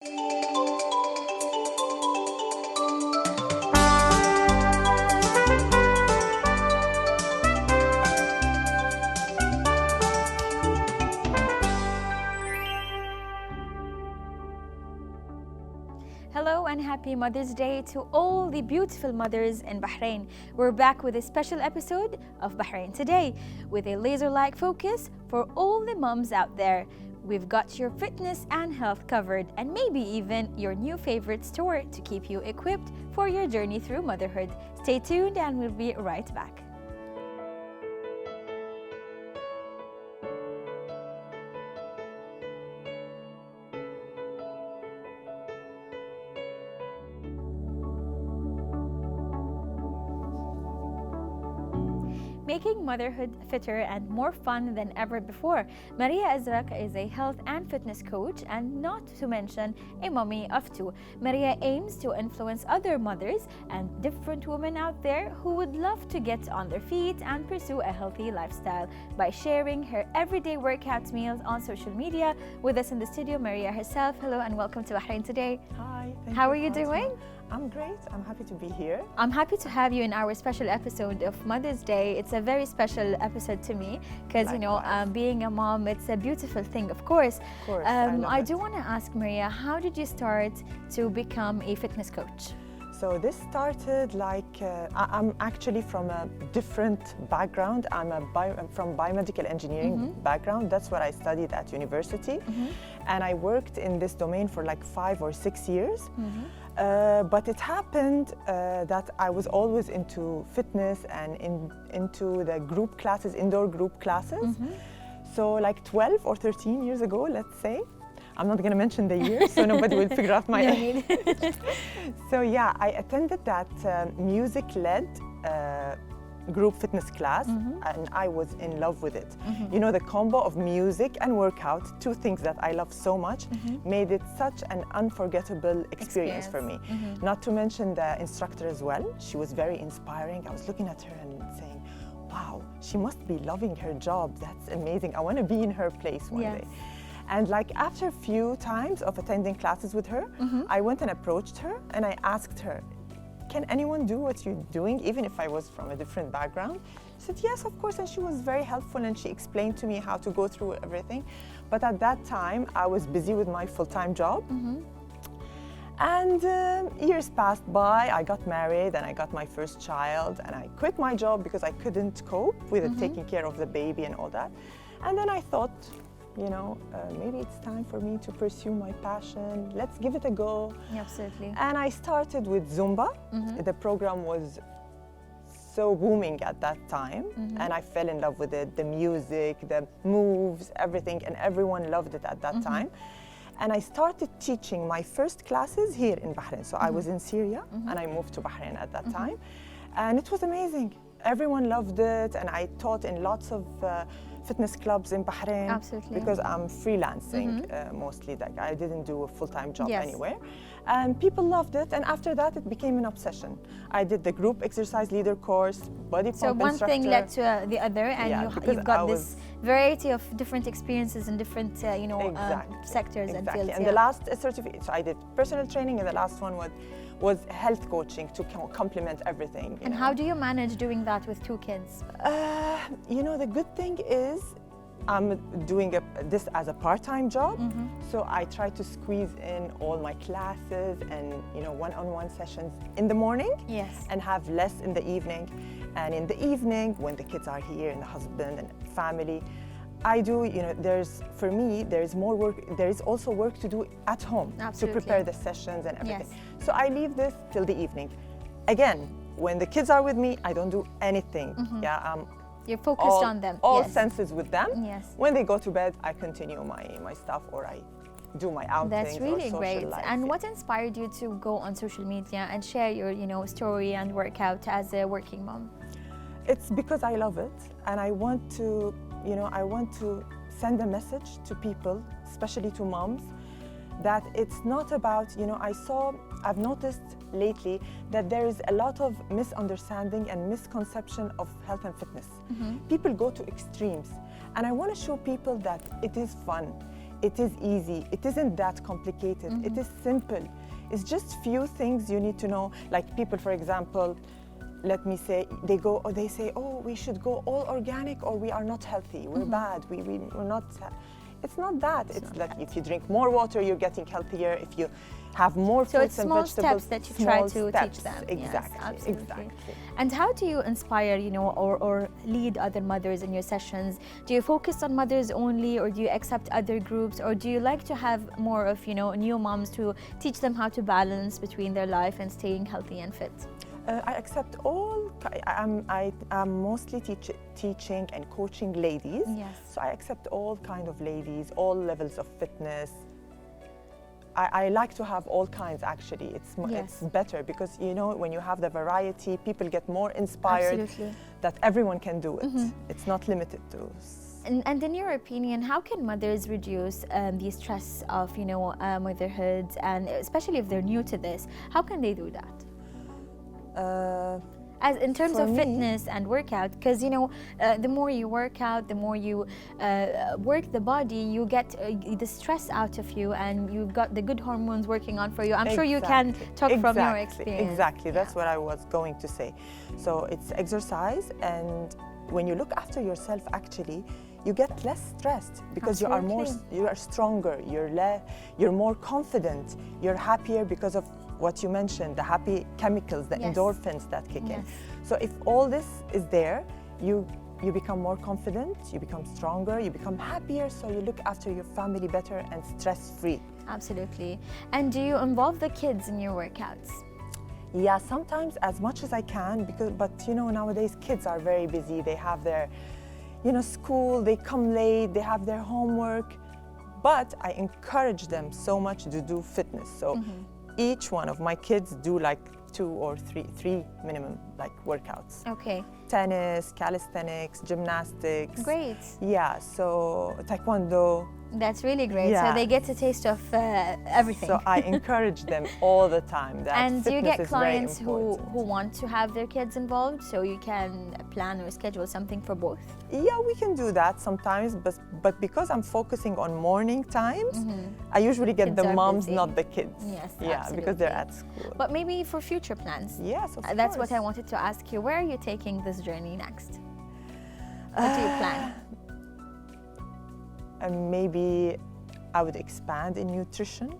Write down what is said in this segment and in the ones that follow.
Hello and happy Mother's Day to all the beautiful mothers in Bahrain. We're back with a special episode of Bahrain Today with a laser-like focus for all the moms out there. We've got your fitness and health covered, and maybe even your new favorite store to keep you equipped for your journey through motherhood. Stay tuned and we'll be right back. Making motherhood fitter and more fun than ever before. Maria Azraq is a health and fitness coach, and not to mention a mommy of two. Maria aims to influence other mothers and different women out there who would love to get on their feet and pursue a healthy lifestyle by sharing her everyday workout meals on social media. With us in the studio, Maria herself. Hello and welcome to Bahrain Today. Hi. How are you doing? I'm great. I'm happy to be here. I'm happy to have you in our special episode of Mother's Day. It's a very special episode to me because, being a mom, it's a beautiful thing, of course. Of course, I do want to ask, Maria, how did you start to become a fitness coach? So this started I'm actually from a different background. I'm from biomedical engineering background. That's what I studied at university. And I worked in this domain for like 5 or 6 years. But it happened that I was always into fitness and into the group classes, indoor group classes. So like 12 or 13 years ago, let's say. I'm not going to mention the year, so nobody will figure out my age. So yeah, I attended that music-led group fitness class, and I was in love with it. You know, the combo of music and workout, two things that I love so much, made it such an unforgettable experience for me. Not to mention the instructor as well. She was very inspiring. I was looking at her and saying, wow, she must be loving her job. That's amazing. I want to be in her place one day. And like after a few times of attending classes with her, I went and approached her and I asked her, can anyone do what you're doing, even if I was from a different background? She said, yes, of course, and she was very helpful and she explained to me how to go through everything. But at that time, I was busy with my full-time job. And years passed by, I got married and I got my first child, and I quit my job because I couldn't cope with taking care of the baby and all that. And then I thought, maybe it's time for me to pursue my passion. Let's give it a go. Yeah, absolutely. And I started with Zumba. The program was so booming at that time, and I fell in love with it. The music, the moves, everything, and everyone loved it at that time. And I started teaching my first classes here in Bahrain. So I was in Syria, and I moved to Bahrain at that time. And it was amazing. Everyone loved it, and I taught in lots of fitness clubs in Bahrain. Absolutely. Because I'm freelancing mostly. Like I didn't do a full-time job anywhere. And people loved it, and after that it became an obsession. I did the group exercise leader course, body pump instructor. So one thing led to the other, and you've got this variety of different experiences in different sectors and fields. And the last certificate, so I did personal training, and the last one was health coaching to complement everything. And how do you manage doing that with 2 kids? The good thing is I'm doing this as a part-time job, so I try to squeeze in all my classes and one-on-one sessions in the morning, and have less in the evening. And in the evening, when the kids are here and the husband and family, I do, for me, there's more work. There is also work to do at home to prepare the sessions and everything. So I leave this till the evening. Again, when the kids are with me, I don't do anything. You're focused on them. All senses with them. When they go to bed, I continue my stuff, or I do my outings. That's really or social great. life. And what inspired you to go on social media and share your story and workout as a working mom? It's because I love it, and I want to send a message to people, especially to moms, that it's not about, I've noticed lately that there is a lot of misunderstanding and misconception of health and fitness. People go to extremes, and I want to show people that it is fun. it is easy. It isn't that complicated. It is simple. It's just few things you need to know. Like people, for example, let me say, they say, oh, we should go all organic or we are not healthy. We're bad. We're not. It's not that. It's like if you drink more water, you're getting healthier. If you have more fruits and vegetables, small steps that you try to teach them. Exactly, yes, absolutely. exactly. And how do you inspire, or lead other mothers in your sessions? Do you focus on mothers only, or do you accept other groups, or do you like to have more of, new moms to teach them how to balance between their life and staying healthy and fit? I accept all. I'm mostly teaching and coaching ladies. Yes. So I accept all kind of ladies, all levels of fitness. I like to have all kinds. Actually, it's better because when you have the variety, people get more inspired. Absolutely. That everyone can do it. It's not limited to. And in your opinion, how can mothers reduce the stress of motherhood, and especially if they're new to this, how can they do that? As in terms of fitness and workout, because the more you work out, the more you work the body, you get the stress out of you, and you've got the good hormones working on for you. I'm sure you can talk from your experience. Exactly, that's what I was going to say. So it's exercise, and when you look after yourself, actually, you get less stressed because you are stronger, you're more confident, you're happier because of what you mentioned, the happy chemicals, the endorphins that kick in. So if all this is there, you become more confident, you become stronger, you become happier, so you look after your family better and stress-free. Absolutely. And do you involve the kids in your workouts? Yeah, sometimes as much as I can, but nowadays kids are very busy. They have their school, they come late, they have their homework, but I encourage them so much to do fitness. So each one of my kids do like 2 or 3 minimum like workouts. Okay. Tennis, calisthenics, gymnastics. Great. Yeah, so taekwondo. That's really great. Yeah. So they get a taste of everything. So I encourage them all the time. That and do you get is clients very who important. want to have their kids involved, so you can plan or schedule something for both? Yeah, we can do that sometimes, but because I'm focusing on morning times, I usually get Kids the are moms, busy. not the kids. Yes, yeah, because they're at school. But maybe for future plans. Yes, of That's course. what I wanted to ask you. Where are you taking this journey next? What do you plan? And maybe I would expand in nutrition,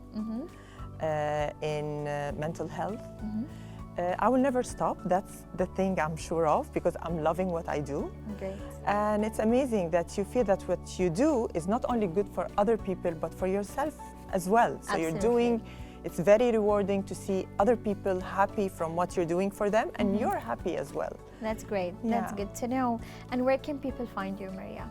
in mental health. I will never stop. That's the thing I'm sure of, because I'm loving what I do. Great. And it's amazing that you feel that what you do is not only good for other people, but for yourself as well. So it's very rewarding to see other people happy from what you're doing for them, and you're happy as well. That's great. Yeah. That's good to know. And where can people find you, Maria?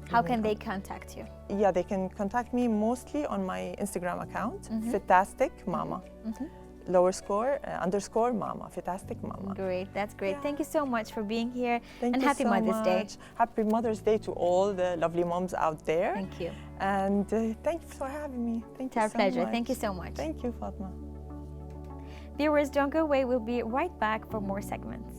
How can they contact you? Yeah, they can contact me mostly on my Instagram account, Fitastic Mama. __ Mama, Fitastic Mama. Great, that's great. Thank you so much for being here. Thank and you happy so Mother's Day. much. Happy Mother's Day to all the lovely moms out there. Thank you. And thank you for having me. Thank It's you our so pleasure. much. Thank you so much. Thank you, Fatma. Viewers, don't go away. We'll be right back for more segments.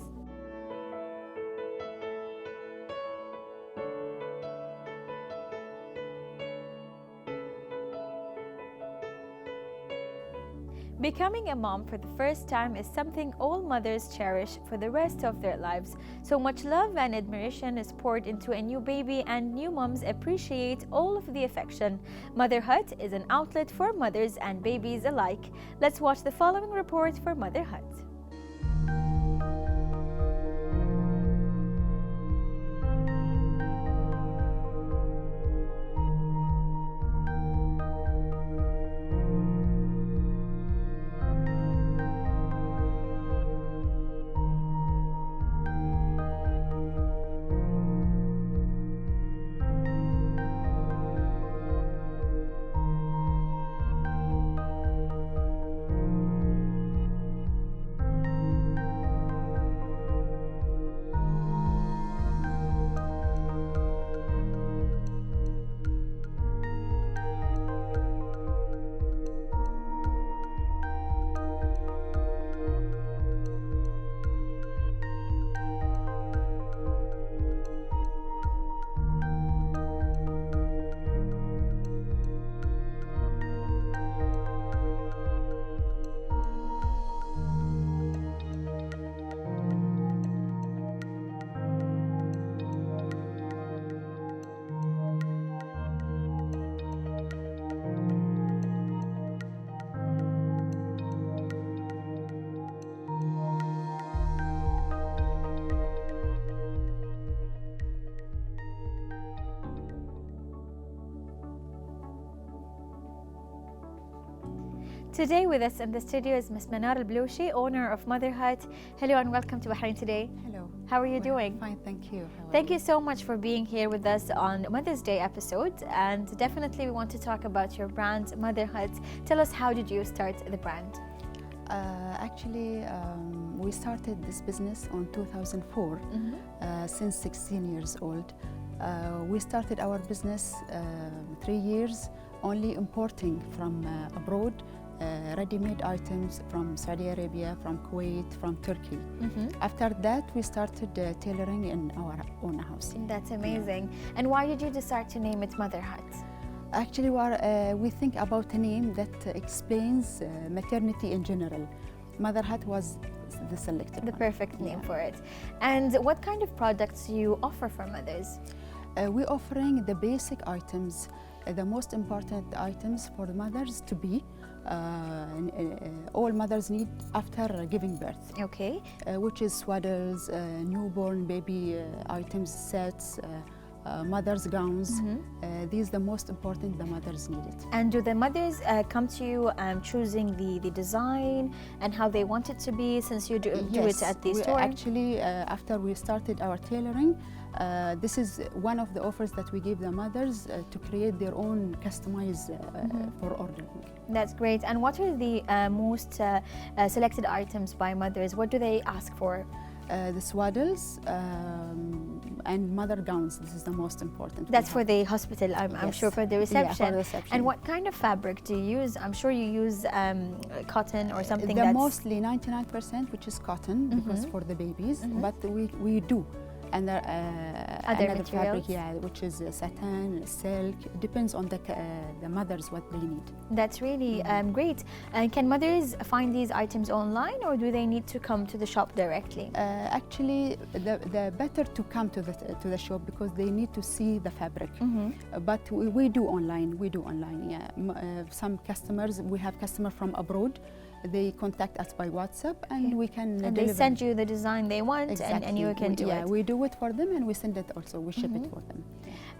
Becoming a mom for the first time is something all mothers cherish for the rest of their lives. So much love and admiration is poured into a new baby, and new moms appreciate all of the affection. Motherhood is an outlet for mothers and babies alike. Let's watch the following report for Motherhood. Today with us in the studio is Ms. Manar Al-Bloushi, owner of Motherhood. Hello and welcome to Bahrain Today. Hello. How are you doing? Fine, thank you. Thank you so much for being here with us on Mother's Day episode. And definitely we want to talk about your brand, Motherhood. Tell us, how did you start the brand? Actually, we started this business on 2004, since 16 years old. We started our business 3 years only importing from abroad ready-made items from Saudi Arabia, from Kuwait, from Turkey. After that, we started tailoring in our own house. That's amazing. Yeah. And why did you decide to name it Motherhood? Actually, we think about a name that explains maternity in general. Motherhood was the selected The one. perfect name for it. And what kind of products do you offer for mothers? We're offering the basic items, the most important items for the mothers to be all mothers need after giving birth. Okay. Which is swaddles, newborn baby items, sets, mothers' gowns. These are the most important the mothers need it. And do the mothers come to you choosing the design and how they want it to be, since you do it at the store? Actually, after we started our tailoring, this is one of the offers that we give the mothers to create their own customized for ordering. That's great. And what are the most selected items by mothers? What do they ask for? The swaddles and mother gowns. This is the most important. That's for the hospital, I'm sure, for the reception. Yeah, for the reception. And what kind of fabric do you use? I'm sure you use cotton or something. Mostly 99%, which is cotton, because for the babies. But we do other materials, fabric, which is satin, silk. It depends on the mothers what they need. That's really great. And can mothers find these items online, or do they need to come to the shop directly? Actually, the better to come to the shop, because they need to see the fabric. But we do online. Yeah, some customers, we have customers from abroad. They contact us by WhatsApp, and we can and deliver. They send you the design they want, exactly. and you can do it. Yeah, we do it for them, and we send it also. We ship it for them.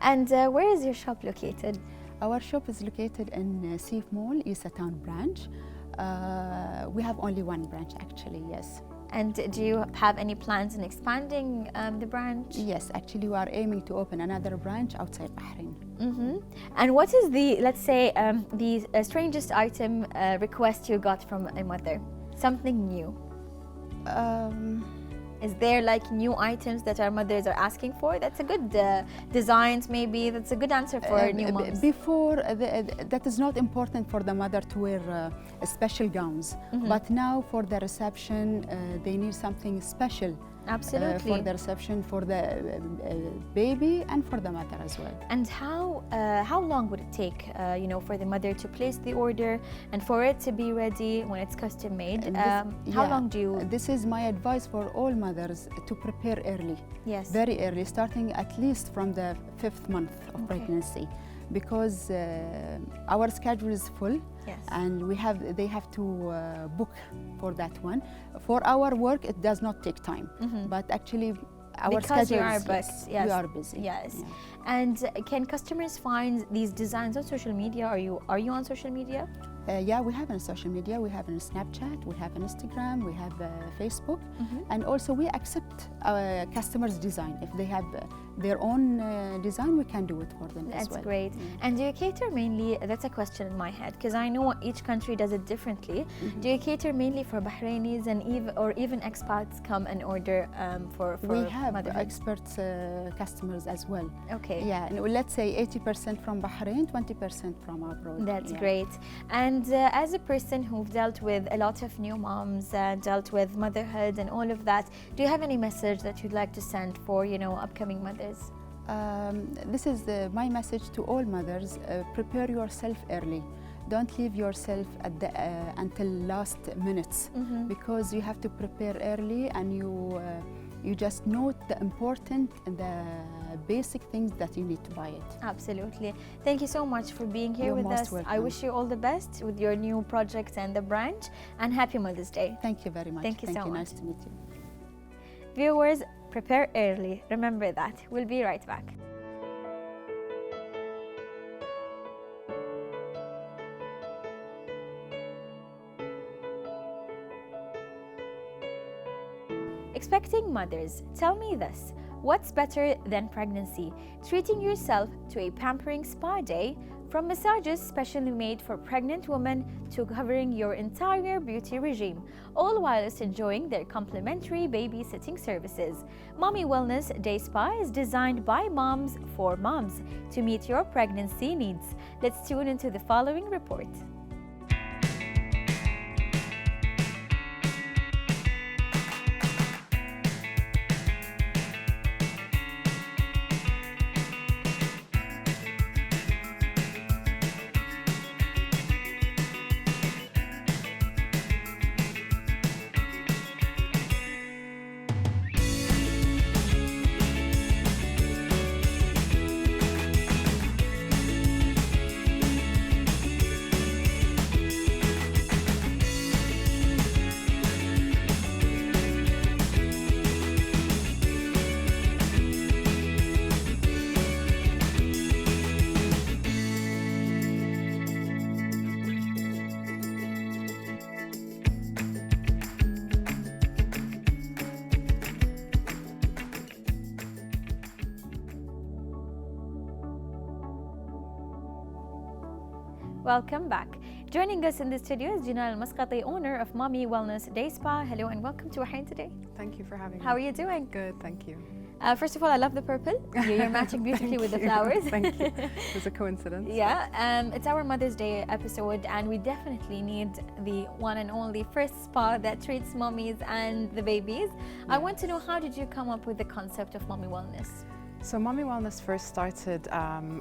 And where is your shop located? Our shop is located in Seif Mall, Isa Town branch. We have only one branch, actually, yes. And do you have any plans in expanding the branch? Yes, actually we are aiming to open another branch outside Bahrain. And what is the, let's say, the strangest item request you got from a mother? Something new? Is there like new items that our mothers are asking for? That's a good designs, maybe. That's a good answer for new moms. Before, that is not important for the mother to wear special gowns. But now for the reception, they need something special. Absolutely. For the reception, for the baby, and for the mother as well. And how long would it take, for the mother to place the order and for it to be ready when it's custom made? How long do you? This is my advice for all mothers, to prepare early. Yes. Very early, starting at least from the 5th month of pregnancy, because our schedule is full. Yes. And they have to book for that one. For our work, it does not take time. But actually, our because schedule you are is booked, we are busy. Yes. Yeah. And can customers find these designs on social media? Are you on social media? Yeah, we have on social media. We have on Snapchat, we have on Instagram, we have Facebook, and also we accept our customers' design. If they have their own design, we can do it for them as well. That's great. And do you cater mainly, that's a question in my head, because I know each country does it differently. Do you cater mainly for Bahrainis and even expats come and order for We have motherhood? expert customers as well. Okay. Yeah, and let's say 80% from Bahrain, 20% from abroad. That's yeah. great. And as a person who've dealt with a lot of new moms, dealt with motherhood and all of that, do you have any message that you'd like to send for, upcoming mothers? This is my message to all mothers. Prepare yourself early. Don't leave yourself at until last minutes, because you have to prepare early, and you just note the important and the basic things that you need to buy it. Absolutely. Thank you so much for being here with us. Welcome. I wish you all the best with your new project and the branch, and happy Mother's Day. Thank you very much. Thank you so much. Nice to meet you. Viewers, prepare early. Remember that. We'll be right back. Expecting mothers, tell me this. What's better than pregnancy? Treating yourself to a pampering spa day, from massages specially made for pregnant women to covering your entire beauty regime, all whilst enjoying their complimentary babysitting services. Mommy Wellness Day Spa is designed by moms for moms to meet your pregnancy needs. Let's tune into the following report. Welcome back. Joining us in the studio is Jinal Masqati, owner of Mommy Wellness Day Spa. Hello and welcome to Bahrain Today. Thank you for having me. How are you doing? Good, thank you. First of all, I love the purple. You're matching beautifully with the flowers. Thank you. It was a coincidence. Yeah, it's our Mother's Day episode, and we definitely need the one and only first spa that treats mommies and the babies. I want to know, how did you come up with the concept of Mommy Wellness? So Mommy Wellness first started,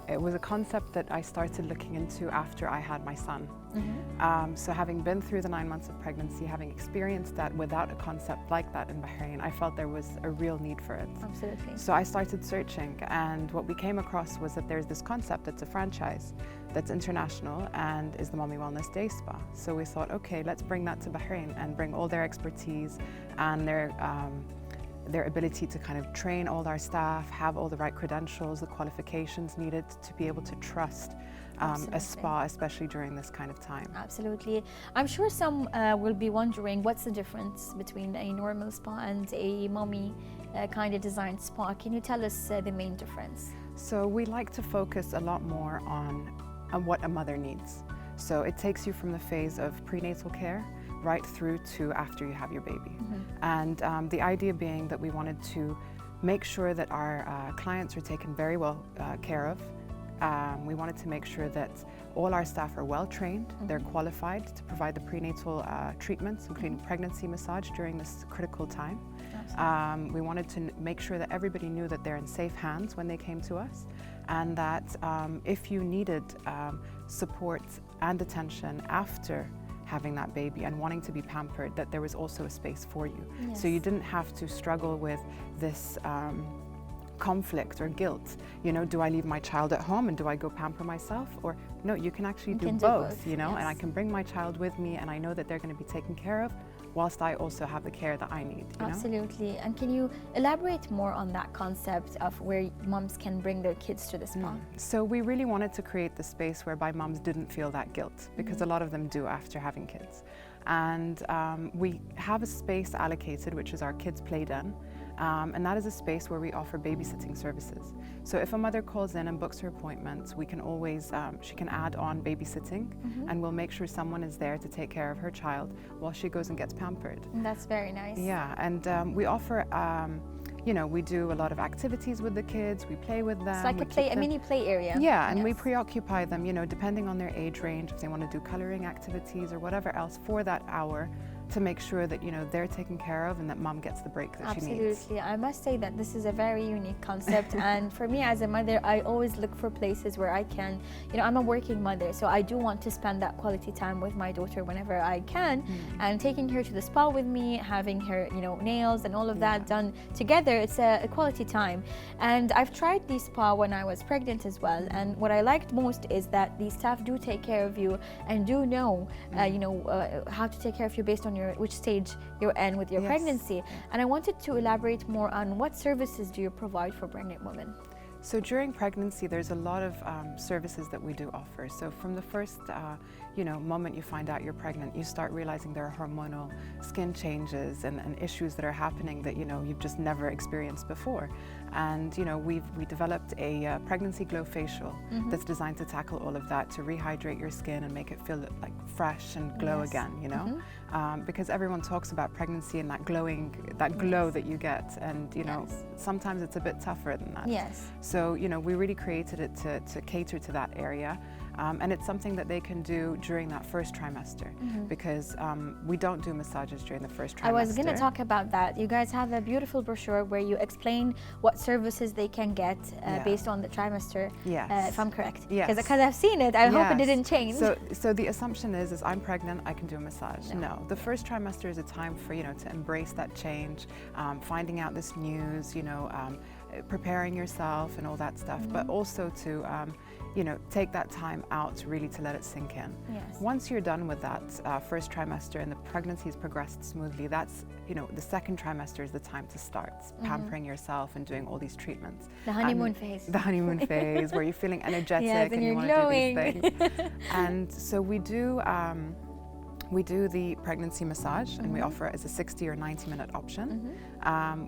it was a concept that I started looking into after I had my son. So having been through the 9 months of pregnancy, having experienced that without a concept like that in Bahrain, I felt there was a real need for it. Absolutely. So I started searching, and what we came across was that there's this concept that's a franchise that's international and is the Mommy Wellness Day Spa. So we thought, okay, let's bring that to Bahrain and bring all their expertise and their ability to kind of train all our staff, have all the right credentials, the qualifications needed to be able to trust a spa, especially during this kind of time. Absolutely. I'm sure some will be wondering, what's the difference between a normal spa and a mommy kind of designed spa? Can you tell us the main difference? So we like to focus a lot more on what a mother needs. So it takes you from the phase of prenatal care right through to after you have your baby. And the idea being that we wanted to make sure that our clients are taken very well care of. We wanted to make sure that all our staff are well trained, they're qualified to provide the prenatal treatments, including pregnancy massage during this critical time. We wanted to make sure that everybody knew that they're in safe hands when they came to us, and that if you needed support and attention after having that baby and wanting to be pampered, that there was also a space for you. Yes. So you didn't have to struggle with this conflict or guilt. You know, do I leave my child at home and do I go pamper myself? Or no, you can actually do both, you know, yes. And I can bring my child with me and I know that they're going to be taken care of whilst I also have the care that I need. You Absolutely. And can you elaborate more on that concept of where moms can bring their kids to the spa? So we really wanted to create the space whereby moms didn't feel that guilt, because a lot of them do after having kids. And we have a space allocated, which is our kids' play den. And that is a space where we offer babysitting services. So if a mother calls in and books her appointment, we can always, she can add on babysitting, and we'll make sure someone is there to take care of her child while she goes and gets pampered. That's very nice. Yeah, and we offer, you know, we do a lot of activities with the kids, we play with them. It's like a mini play area. Yeah, and we preoccupy them, you know, depending on their age range, if they want to do coloring activities or whatever else for that hour, to make sure that, you know, they're taken care of and that mom gets the break that she needs. Absolutely. I must say that this is a very unique concept. And for me as a mother, I always look for places where I can, you know, I'm a working mother, so I do want to spend that quality time with my daughter whenever I can. And taking her to the spa with me, having her, you know, nails and all of that done together, it's a quality time. And I've tried the spa when I was pregnant as well. And what I liked most is that the staff do take care of you and do know, you know, how to take care of you based on which stage you're in with your pregnancy. And I wanted to elaborate more on what services do you provide for pregnant women? So during pregnancy, there's a lot of services that we do offer. So from the first, moment you find out you're pregnant, you start realizing there are hormonal skin changes and issues that are happening that you've just never experienced before. And we developed a pregnancy glow facial that's designed to tackle all of that, to rehydrate your skin and make it feel like fresh and glow again. Because everyone talks about pregnancy and that glow that you get, and sometimes it's a bit tougher than that. Yes. So we really created it to cater to that area. And it's something that they can do during that first trimester, because we don't do massages during the first trimester. I was going to talk about that. You guys have a beautiful brochure where you explain what services they can get based on the trimester, if I'm correct. Yes. Because I've seen it. I hope it didn't change. So the assumption is I'm pregnant, I can do a massage. No. The first trimester is a time for, to embrace that change, finding out this news, preparing yourself and all that stuff, but also to take that time out really to let it sink in. Yes. Once you're done with that first trimester and the pregnancy has progressed smoothly, that's, the second trimester is the time to start pampering yourself and doing all these treatments. The honeymoon phase. The honeymoon phase where you're feeling energetic and you want glowing. to do these things. And so we do the pregnancy massage, and we offer it as a 60 or 90-minute option.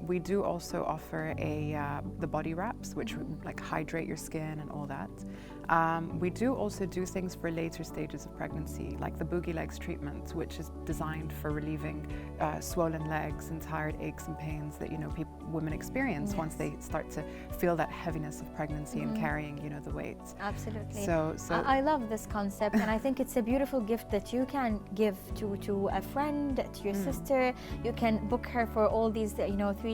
We do also offer the body wraps, which like hydrate your skin and all that. We do also do things for later stages of pregnancy, like the boogie legs treatment, which is designed for relieving swollen legs and tired aches and pains that women experience once they start to feel that heaviness of pregnancy and carrying the weight. Absolutely. So I love this concept, and I think it's a beautiful gift that you can give to a friend, to your sister. You can book her for all these 3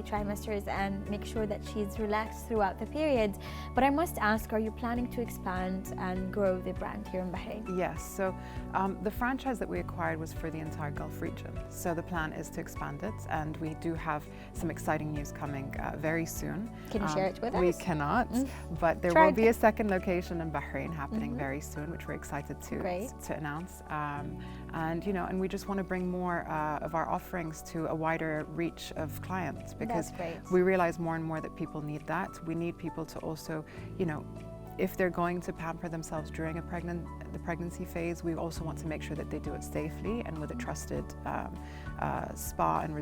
trimesters and make sure that she's relaxed throughout the periods. But I must ask, are you planning to expand and grow the brand here in Bahrain? Yes, so the franchise that we acquired was for the entire Gulf region. So the plan is to expand it, and we do have some exciting news coming very soon. Can you share it with us? We cannot, but there will be a second location in Bahrain happening very soon, which we're excited to announce. And we just want to bring more of our offerings to a wider reach of clients, because we realize more and more that people need that. We need people to also, if they're going to pamper themselves during the pregnancy phase, we also want to make sure that they do it safely and with a trusted spa and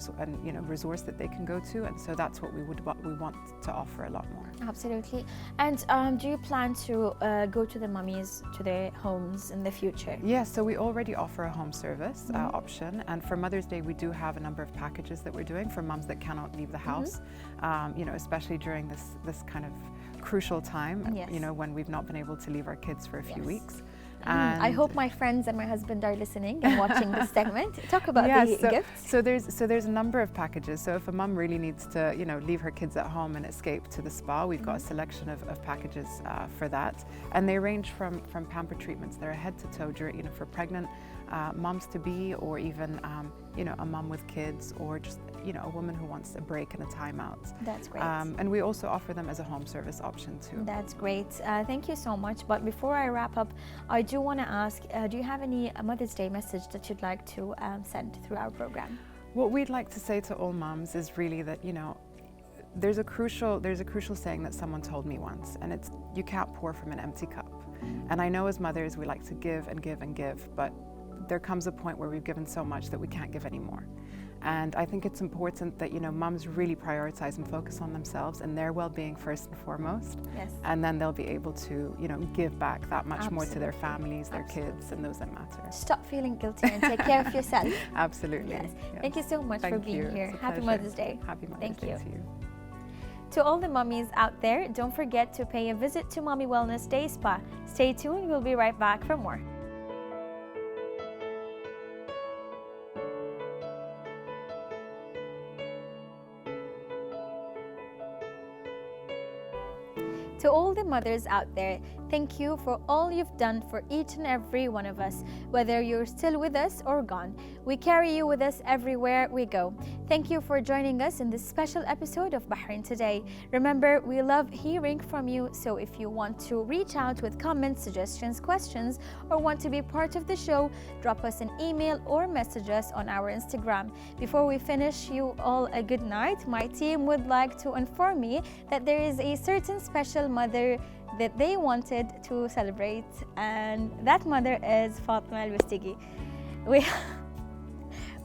resource that they can go to. And so that's what we want to offer a lot more. Absolutely. And do you plan to go to the mummies to their homes in the future? Yes, so we already offer a home service option, and for Mother's Day we do have a number of packages that we're doing for mums that cannot leave the house, especially during this kind of crucial time, when we've not been able to leave our kids for a few weeks. And I hope my friends and my husband are listening and watching this segment. Talk about the gifts. So there's a number of packages. So if a mum really needs to, leave her kids at home and escape to the spa, we've got a selection of packages for that, and they range from pamper treatments that are head to toe, for pregnant moms to be, or even a mum with kids, or just a woman who wants a break and a timeout. That's great. And we also offer them as a home service option too. That's great. Thank you so much. But before I wrap up, I do want to ask, do you have any Mother's Day message that you'd like to send through our program? What we'd like to say to all mums is really that, there's a crucial saying that someone told me once, and it's, you can't pour from an empty cup. And I know as mothers we like to give and give and give, but there comes a point where we've given so much that we can't give anymore. And I think it's important that mums really prioritize and focus on themselves and their well-being first and foremost. Yes. And then they'll be able to give back that much more to their families, their kids, and those that matter. Stop feeling guilty and take care of yourself. Absolutely. Yes. Yes. Thank you so much for being here. Happy Mother's Day. Happy Mother's Day to you. To all the mummies out there, don't forget to pay a visit to Mommy Wellness Day Spa. Stay tuned. We'll be right back for more. To all the mothers out there, Thank you for all you've done for each and every one of us, whether you're still with us or gone. We carry you with us everywhere we go. Thank you for joining us in this special episode of Bahrain Today. Remember, we love hearing from you, so if you want to reach out with comments, suggestions, questions, or want to be part of the show, drop us an email or message us on our Instagram. Before we finish you all a good night, my team would like to inform me that there is a certain special mother that they wanted to celebrate, and that mother is Fatma Al-Bastigi.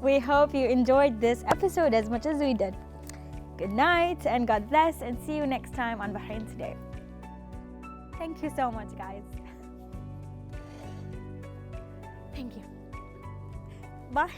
We hope you enjoyed this episode as much as we did. Good night and God bless, and see you next time on Bahrain Today. Thank you so much, guys. Thank you. Bye.